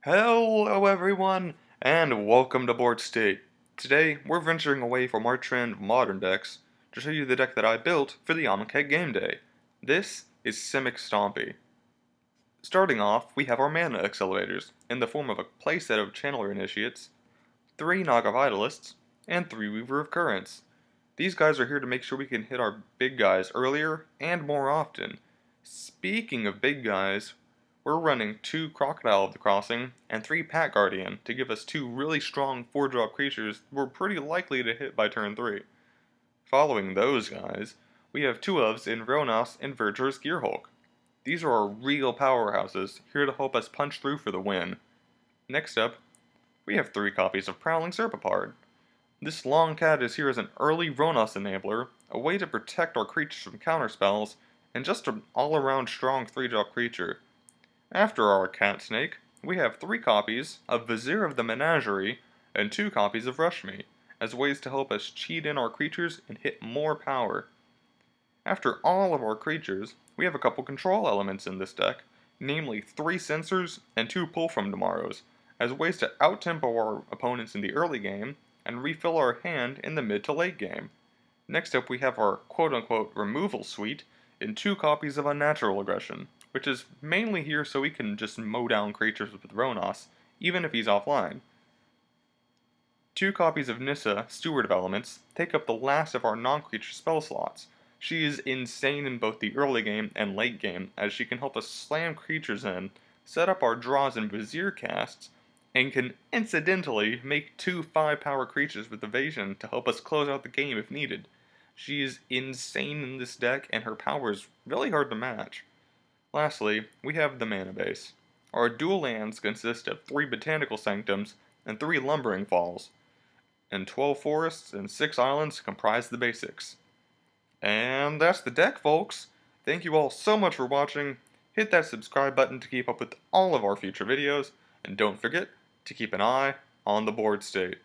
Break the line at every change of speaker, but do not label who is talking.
Hello everyone, and welcome to Board State. Today, we're venturing away from our trend of modern decks to show you the deck that I built for the AKH Game Day. This is Simic Stompy. Starting off, we have our mana accelerators, in the form of a playset of Channeler Initiates, 3 Naga Vitalists, and 3 Weaver of Currents. These guys are here to make sure we can hit our big guys earlier and more often. Speaking of big guys, we're running 2 Crocodile of the Crossing and 3 Pack Guardian to give us 2 really strong 4-drop creatures we're pretty likely to hit by turn 3. Following those guys, we have 2 Elves in Ronas and Verger's Gearhulk. These are our real powerhouses, here to help us punch through for the win. Next up, we have 3 copies of Prowling Serpapard. This long cat is here as an early Ronas enabler, a way to protect our creatures from counterspells, and just an all-around strong 3-drop creature. After our cat snake, we have 3 copies of Vizier of the Menagerie and 2 copies of Rush Me, as ways to help us cheat in our creatures and hit more power. After all of our creatures, we have a couple control elements in this deck, namely 3 Sensors and 2 Pull From Tomorrows, as ways to out-tempo our opponents in the early game and refill our hand in the mid to late game. Next up we have our quote-unquote removal suite in 2 copies of Unnatural Aggression, which is mainly here so we can just mow down creatures with Ronas, even if he's offline. 2 copies of Nissa, Steward of Elements, take up the last of our non-creature spell slots. She is insane in both the early game and late game, as she can help us slam creatures in, set up our draws and Vizier casts, and can incidentally make 2 5-power creatures with evasion to help us close out the game if needed. She is insane in this deck, and her power is really hard to match. Lastly, we have the mana base. Our dual lands consist of 3 Botanical Sanctums and 3 Lumbering Falls, and 12 forests and 6 islands comprise the basics. And that's the deck, folks! Thank you all so much for watching. Hit that subscribe button to keep up with all of our future videos, and don't forget to keep an eye on the board state.